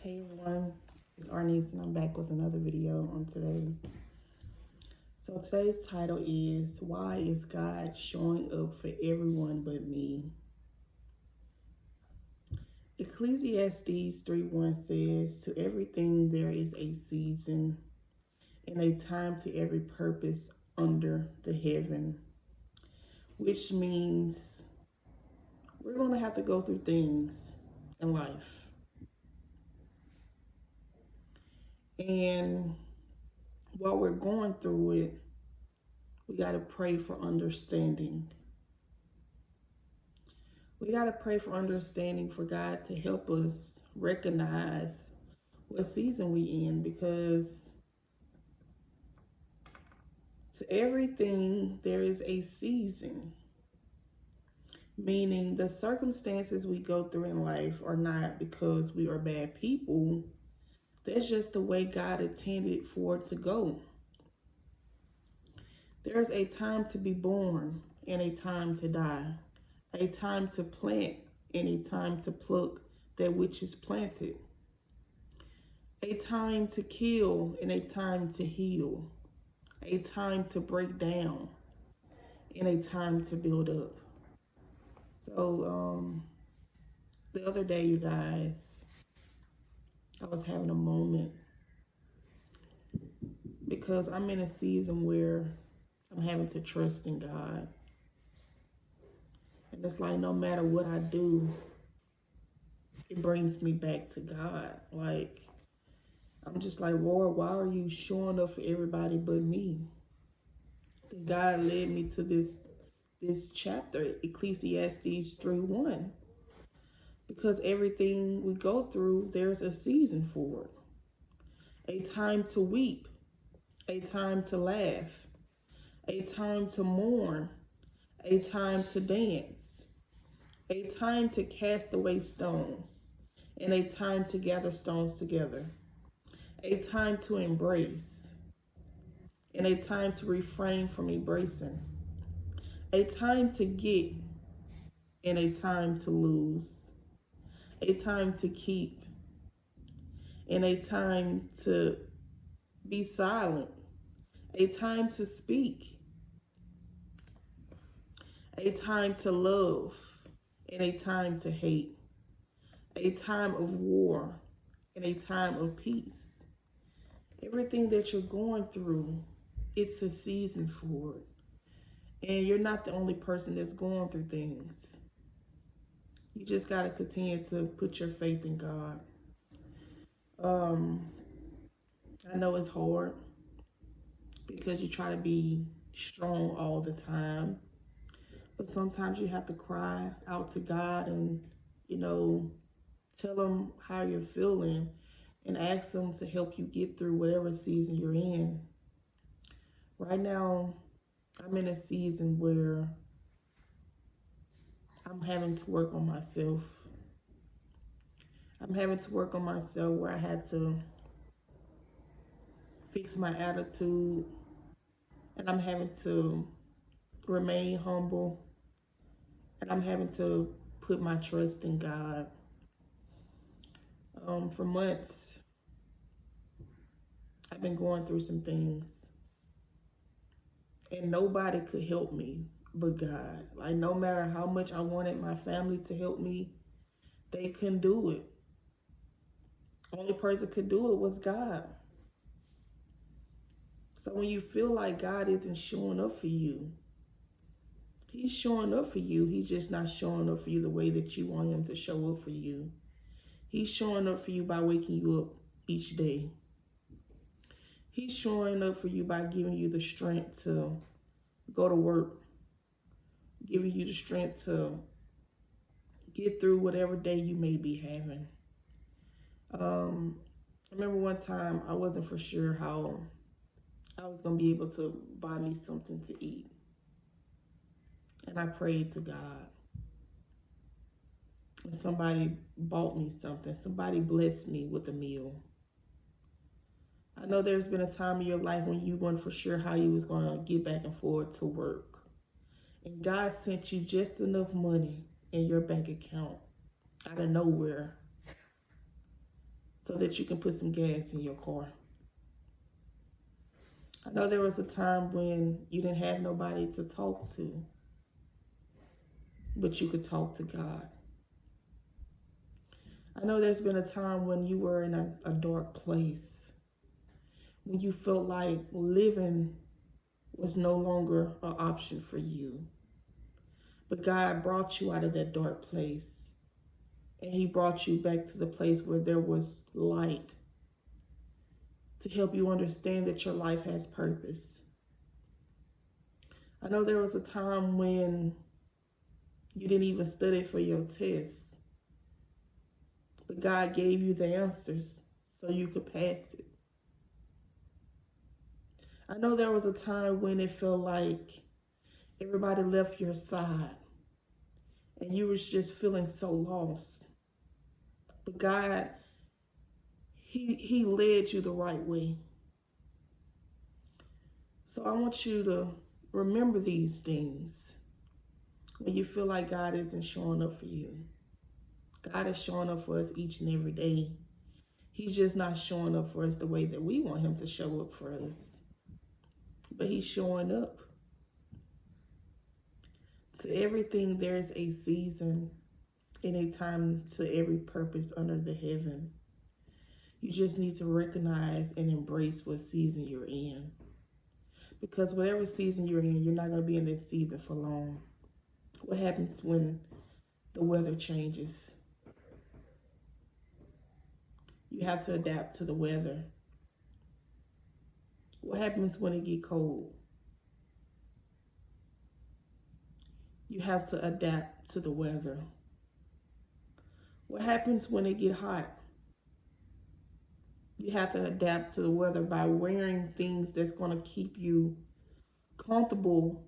Hey everyone, it's Arnice and I'm back with another video on today. So today's title is Why is God showing up for everyone but me? Ecclesiastes 3:1 says, To everything there is a season and a time to every purpose under the heaven. Which means we're going to have to go through things in life. And while we're going through it, we got to pray for understanding. We got to pray for understanding for God to help us recognize what season we in, because to everything there is a season, meaning the circumstances we go through in life are not because we are bad people. That's just the way God intended for it to go. There's a time to be born and a time to die, a time to plant and a time to pluck that which is planted, a time to kill and a time to heal, a time to break down and a time to build up. So the other day, you guys, I was having a moment because I'm in a season where I'm having to trust in God. And it's like no matter what I do, it brings me back to God. Like, I'm just like, Lord, why are you showing up for everybody but me? God led me to this chapter, Ecclesiastes 3:1. Because everything we go through, there's a season for it. A time to weep, a time to laugh, a time to mourn, a time to dance, a time to cast away stones, and a time to gather stones together, a time to embrace, and a time to refrain from embracing, a time to get, and a time to lose, a time to keep, and a time to be silent, a time to speak, a time to love, and a time to hate, a time of war, and a time of peace. Everything that you're going through, it's a season for it. And you're not the only person that's going through things. You just got to continue to put your faith in God. I know it's hard because you try to be strong all the time. But sometimes you have to cry out to God and, tell him how you're feeling and ask him to help you get through whatever season you're in. Right now, I'm in a season where I'm having to work on myself. I'm having to work on myself where I had to fix my attitude, and I'm having to remain humble, and I'm having to put my trust in God. For months, I've been going through some things, and nobody could help me but God. Like, no matter how much I wanted my family to help me, they couldn't do it. Only person could do it was God. So when you feel like God isn't showing up for you, he's showing up for you. He's just not showing up for you the way that you want him to show up for you. He's showing up for you by waking you up each day. He's showing up for you by giving you the strength to go to work, giving you the strength to get through whatever day you may be having. I remember one time I wasn't for sure how I was going to be able to buy me something to eat. And I prayed to God. And somebody bought me something. Somebody blessed me with a meal. I know there's been a time in your life when you weren't for sure how you was going to get back and forth to work. And God sent you just enough money in your bank account out of nowhere so that you can put some gas in your car. I know there was a time when you didn't have nobody to talk to, but you could talk to God. I know there's been a time when you were in a dark place, when you felt like living was no longer an option for you. But God brought you out of that dark place, and He brought you back to the place where there was light to help you understand that your life has purpose. I know there was a time when you didn't even study for your tests, but God gave you the answers so you could pass it. I know there was a time when it felt like everybody left your side and you was just feeling so lost. But God, He led you the right way. So I want you to remember these things when you feel like God isn't showing up for you. God is showing up for us each and every day. He's just not showing up for us the way that we want Him to show up for us. But He's showing up. To everything, there's a season and a time to every purpose under the heaven. You just need to recognize and embrace what season you're in. Because whatever season you're in, you're not going to be in this season for long. What happens when the weather changes? You have to adapt to the weather. What happens when it gets cold? You have to adapt to the weather. What happens when it gets hot? You have to adapt to the weather by wearing things that's going to keep you comfortable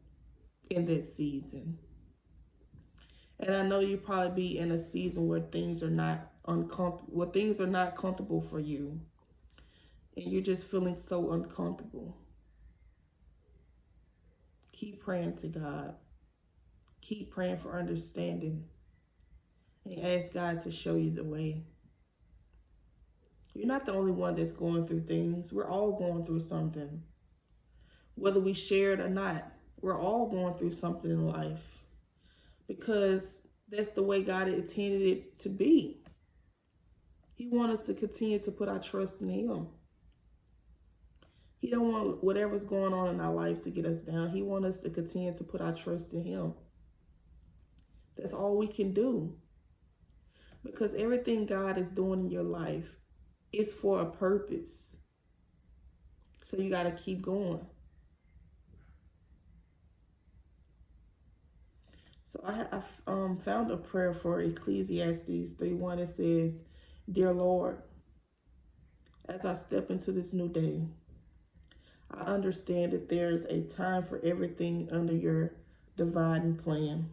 in this season. And I know you probably be in a season where things are not uncomfortable, where things are not comfortable for you, and you're just feeling so uncomfortable. Keep praying to God. Keep praying for understanding, and ask God to show you the way. You're not the only one that's going through things. We're all going through something. Whether we share it or not, we're all going through something in life, because that's the way God intended it to be. He wants us to continue to put our trust in Him. He don't want whatever's going on in our life to get us down. He wants us to continue to put our trust in Him. That's all we can do. Because everything God is doing in your life is for a purpose. So you got to keep going. So I found a prayer for Ecclesiastes 3:1. It says, "Dear Lord, as I step into this new day, I understand that there is a time for everything under your divine plan.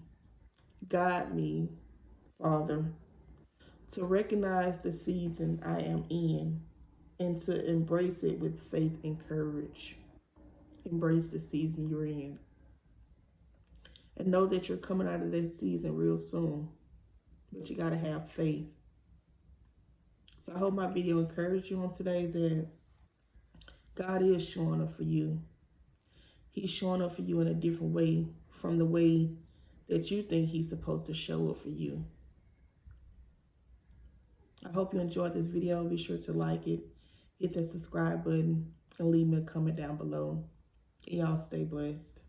Guide me, Father, to recognize the season I am in and to embrace it with faith and courage." Embrace the season you're in. And know that you're coming out of this season real soon. But you got to have faith. So I hope my video encouraged you on today that God is showing up for you. He's showing up for you in a different way from the way that you think He's supposed to show up for you. I hope you enjoyed this video. Be sure to like it, hit that subscribe button, and leave me a comment down below. Y'all stay blessed.